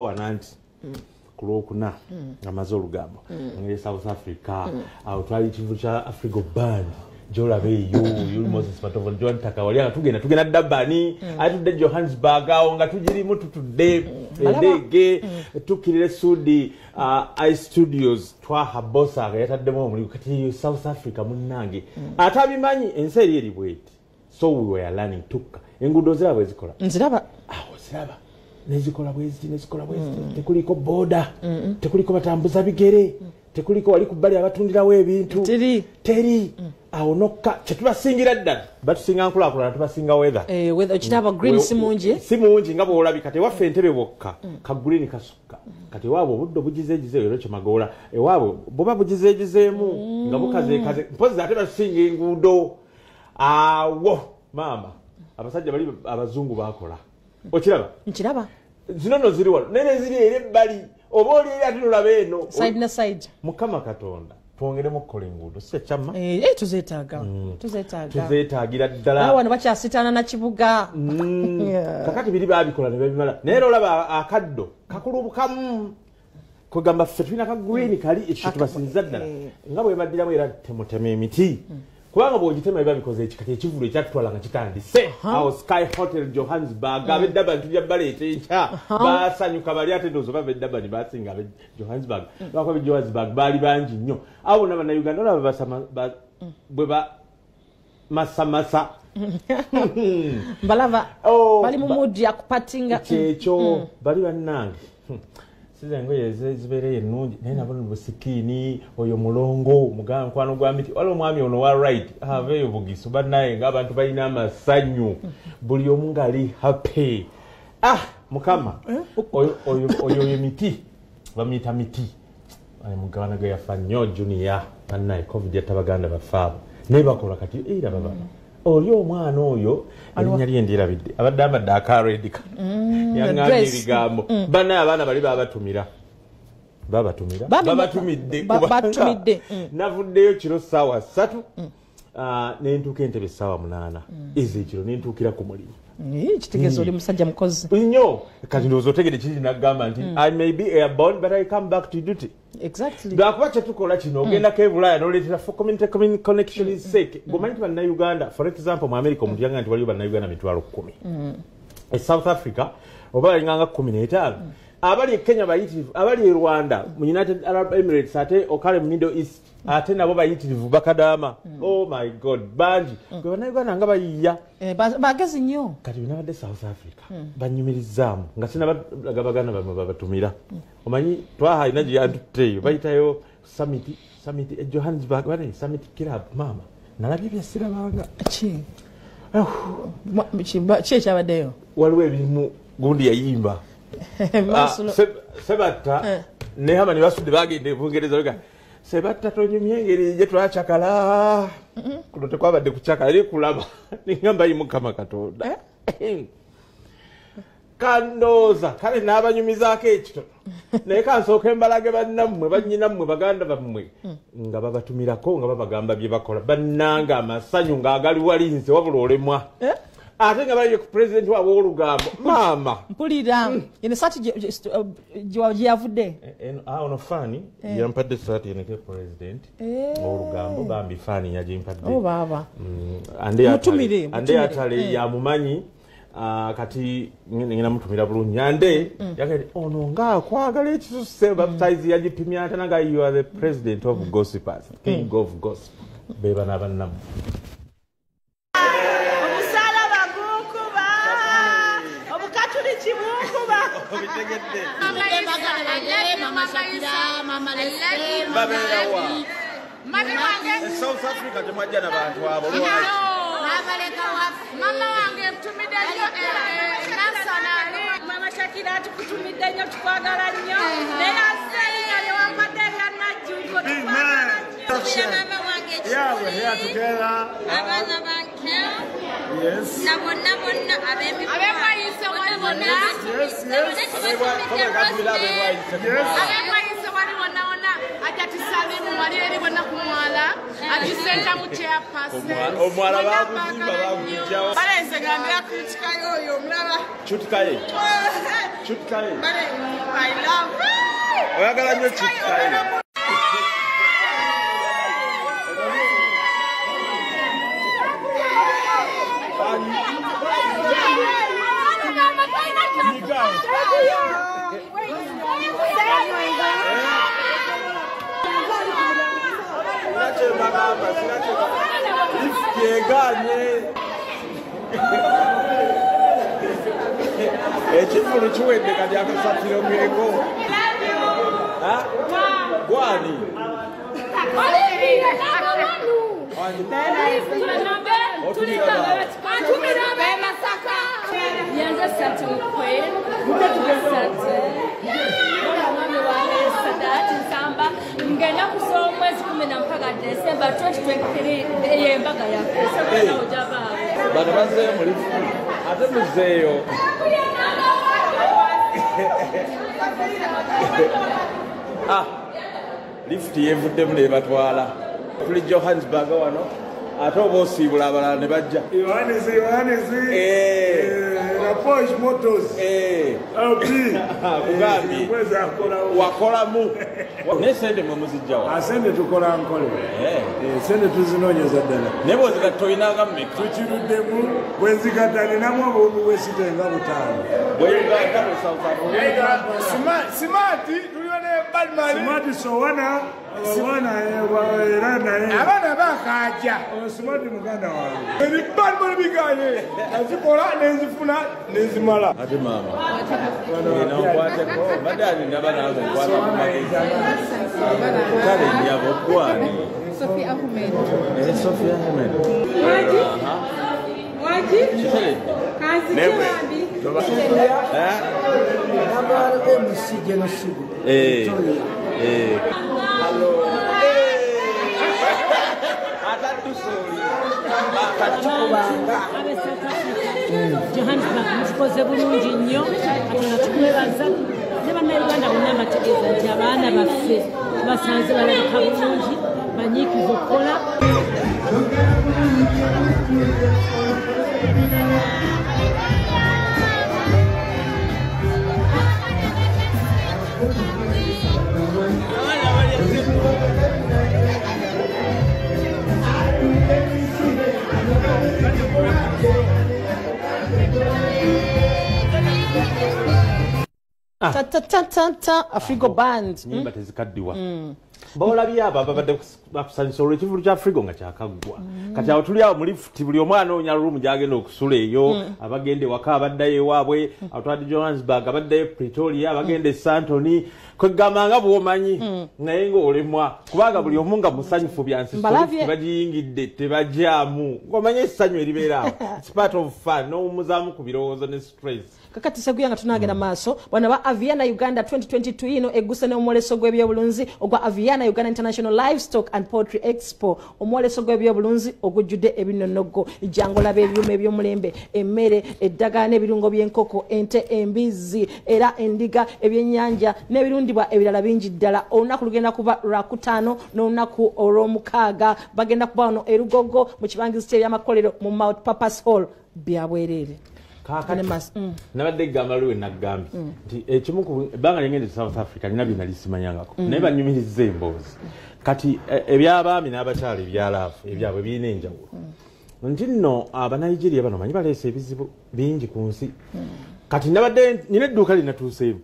wananti kulokuna amaze Lugambo ngere South Africa au twali chivu cha Africa Band Jola beyo yuli Moses Matovu John Takawali tugenda Dabani atudde Johannesburg awo nga tujiri mutu tudde ndege tukirire Sudi I Studios twaha bossa yataddemu omuli kati South Africa munnange atabimanyi enseri eri bweti so we were learning tuka engudo ziraba ezikola nziraba ziraba nezikola bwezi tekuliko boda tekuliko batambuza bigere tekuliko wali kubali abatundirawo ebintu teri awo nokka kyetubasingira ddala batusinga nkulakulana tubasinga weather kitaba green simungi nga bwolabika tewaffe entebe bwokka ka green kasukka kati waabo obudde bugizeegize ero kyemagola ewaabo boba bugizeegizeemu nga bukazeekaze mpozi ate batusinga enguudo awo maama abasajja bali abazungu bakola okiraba nkiraba zino ziri wano nene ziri eri ebbali oba oli eri ate nolaba eno side na side Mukama Katonda twongeremu okukola enguudo si kyamma tuzeetaagira ddala wano bakyasitaana na kibuga kakati biri baabikola ne babimala naye olaba akaddo kakulubukamu kwegamba ffe tulina ka green kali ekyo tubasinza ddala nga bwe baddiramu era temutema emiti kubanga bwogitema biba bikoze ekikati ekivulo ekyatutwala nga kitandise awo Sky Hotel Johannesburg ab'eddaba ntujja baleeta enkya basanyuka bali ate ndowooza oba ab'eddaba ne basinga ab'e Johannesburg lwako ab'e Johannesburg baali bangi nnyo abo bonna bannayuganda olaba bwe masamasa balaba bali mu mudi yakupatinga kyekyo bali bannange siza ngoye zibereye ennungi naye nabona busikini oyo mulongo mugankwano gwa miti waliwo omwami ono wa right aveeyo bugisu bannaye ng'abantu balina amasanyu buli omu ngaali happy Mukama oyo emiti bamuyita miti mugabana ge yafa nnyo junior bannaye covid yatabaganda bafaabo naye bakola kati era babana oli omwana oyo erinnya lye ndirabidde abadde ambadde akaredika yaŋŋambye ebigambo bannaye abaana bali babatumidde navuddeyo kiro ssaawa 3 nentuuka entebe ssaawa 8 ezo ekiro nentuukira ku mulimu kitegeeza oli musajja mukozi nnyo kati ndowooza otegede kiri nagamba nti I may be airborne but I come back to duty lwakuba kyetukola kino ogendako ebulaaya noleetera for community connection sake gwomanyi nti bannayuganda for example mu America omuntu yanga nti waliwo bannayuganda 10,000 e South Africa oba balinganga 15 abali e Kenya bayitirivu abali e Rwanda mu United Arab Emirates ate okale mu Middle East ate nabo bayitirivu bakadaama oh my god bangi gwe bannayuganda nga bayiya bagezi nnyo kati binabadde South Africa banyumirizaamu nga sinabalaga baganda bamwe babatumira omanyi twahayina gye yantutteeyo bayitayo summit e Johannesburg bane summit club maama nalabye byasirabanga ki ekyabaddeyo waliwo ebirimu gundi yayimba sebatta ne Hamani basudde bagende Bungereza luga sebatta tonyumye engeri gye twacakala kuno tekwabadde kucakala eri kulaba ningamba yi Mukama Katonda kandoza kale n'abanyumizaako ekitono naye kansooka embalage bannammwe bannyinammwe baganda bammwe nga babatumirako nga babagamba bye bakola bannanga amasanyu ng'agali walinze wabula olemwa ate nga bali ku president waabwe Olugambo maama mpulira ene saati gyeyavudde ono faani yampadde saati yeneke president Olugambo bambi faani yagimpadde baba ande atale yamumanyi kati ngina mutumira bulungi ande yakati ono ngaakwagala ekisuse baptize yagipimya ate nanga you are the president of gossipers king of gossip beba n'abannamu South Africa temwajja n'abantu abo mama wange mtumidde nnyo nasanali mama Shakira tukutumidde nnyo tukwagala nnyo naye aseera ne wampadde ebyannajjungo tukwagala nnyo mama wange abaana bange na bonna ab'emayise wali wonna ab'emayise wali wonna wonna ajja tisalimu wali eri bonna ku mwala atisenta mu chairperson omwala baguzimba bagujjawo balenze gambira kutikayo oyo omulaba chutikaye oyagala nnyo kitayi ekifulu kiwedde kati akasatiro keko gwani ngenda kusoma mwezi 10 mpaka December 2023 eyembaga yaffe bano bazeeyo mu lifu ate muzeeyo lifuti yeevuddemu nebatwala tuli Johannesburg wano ate oba osiibula abalala ne bajja Porsche Motors. Kugambye wakolamu nesente mwe muzijjawa asente tukola nkole sente tuzinoonyeza ddala naye bwozika toyinaga mmeka tukiruddemu bwenzigataninamu obuwumi bwesitenga butaano simaati tuliwo ne badmani simaati sowana era naye abaana bakaja simaati muganda wange eri badmani biganye azikola nenzifuna nenzimala ate maama naokwateko badani ndaba nawe nkwata ku magezi kale ndyabo gwani Sophia Ahmed Johannesburg mukoze bulungi nnyo nga tukwebaza ne bannayuganda bonna bategeeza nti abaana baffe basanze balabika bulungi banyiikivu okukola Afrigo band nyimba tezikaddiwa baolabye abo ababadde bakusanyusa olw'ekivulu kya Afrigo nga kyakaggwa kati awo tuli awo mu lifuti buli omu anoonya lumu gyagenda okusula eyo abagenda ewaka abaddayo ewaabwe atwadde Johannesburg abaddayo Pretoria abagenda e Santoni kwegamba nga bw'omanyi naye ng'olemwa kubanga buli omu nga musanyufu byansi tebagiyingidde tebajjaamu ng'omanye essanyu eribeera awo it's part of fun n'owummuzaamu ku birowoozo ne stress kakati seguya nga tunagenda maaso bwana ba Aviana Uganda 2022 ino egguse n'omwoleso gw'ebyobulunzi ogwa Aviana Uganda International Livestock and Poultry Expo omwoleso gw'ebyobulunzi ogujjudde ebinonoggo ejjangola b'ebyuma eby'omulembe emmere eddagala n'ebirungo by'enkoko ente embizi era endiga ebyennyanja n'ebirundibwa ebirala bingi ddala olunaku lugenda kuba lwakutaano n'olunaku olw'omukaaga bagenda kuba wano erugogo mu kibangizi ky'ebyamakolero mu Mount Papas Hall byabwereere nabadde gamba lwe nagambye nti ekimu ku ebbanga lyengende South Africa nina byonna lisimanyangako naye banyumirizza emboozi kati ebyabaami n'abakyala ebyalaafu ebyabwe birina enjawulo nti nno abanigeria bano manyi baleese ebizibu bingi ku nsi kati nabadde nina edduuka linatuuseemu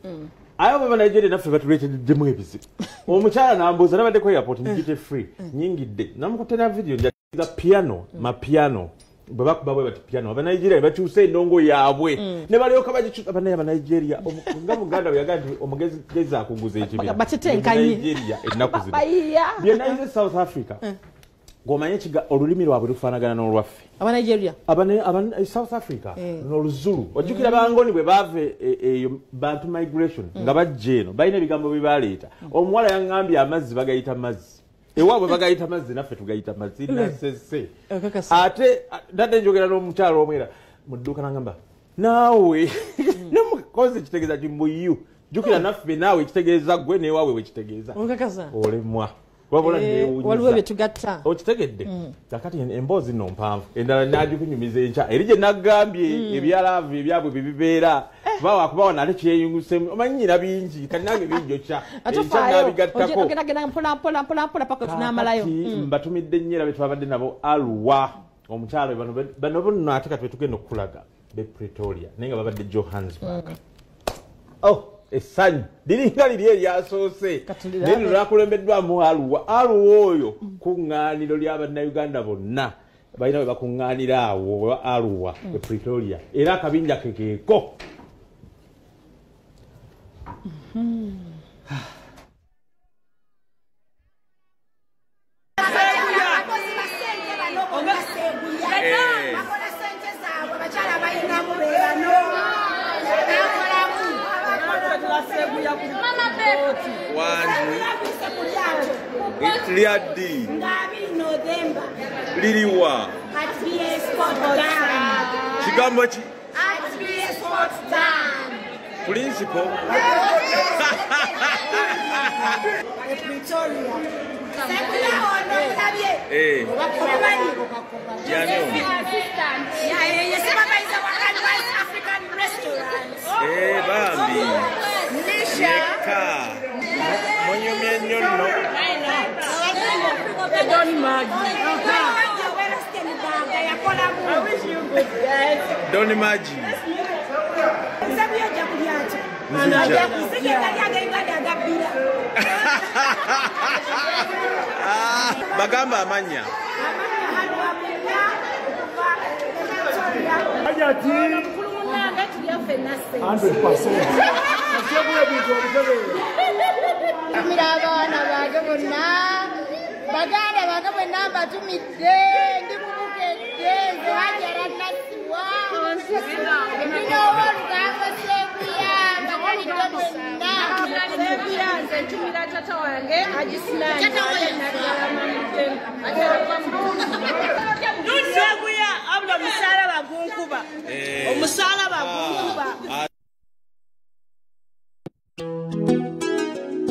ayo abanigeria naffe batuleeteddemu ebizibu omukyala nambuuza nabadde ku airport njite free nyingidde namukutte na video njaga piano mapiano bwe bakuba bwe bati piano abanigeria bakyusa endongo yaabwe ne balyoka bagikyusa abanigeria nga muganda bwe yagamba nti omugezi akuguza ekibira Nigeria ennaku zino bye nayize South Africa ng'omanye olulimi lwabwe lufaanagana n'olwaffe abanigeria South Africa n'oluzulu ojjukira bangoni bwe baava eyo bantu migration nga bajja eno balina ebigambo bye baleeta omuwala yaŋŋambye amazzi bagayita mazzi ewaabwe bagayita mazzi naffe tugayita mazzi nasese ate ndadde njogera n'omukyalo omwera mu dduuka nagamba naawe nomukozi kitegeeza kimbuyu jjukira naffe naawe ekitegeeza gwe neewaawe wekitegeeza olemwa wabula neewunyiza waliwo ebyo tugatta okitegedde kakati emboozi nno mpanvu endala nagikunyumiza enkya eri gye naggambye ebyalaavu ebyabwe byebibeera kubawa nate kyeyungusemu omanyi nyina bingi kati nange binjokya enkya nabigattako mbatumidde nnyo era betwabadde nabo Arua omukyalo bano bonna ate kati betugenda okukulaga be Pretoria naye nga babadde Johannesburg essanyu liringa liri eryasoose naye lino lyakulembeddwamu Arua oyo kuŋŋaaniro ly'abannayuganda bonna balina bwe bakuŋŋaanira awo Arua e Pretoria era akabinja kekeeko Liadi liriwa kigambo ki principal bambi yeka monyumye nnyo nno Doni Maji bagamba amanya abaana bange bonna baganda bange bonna mbatumidde ndi mubukedde nze hajara nasiwa ndinowo Lugambo sekuyamba kalidde bonna nze ntumira tata wange agisinani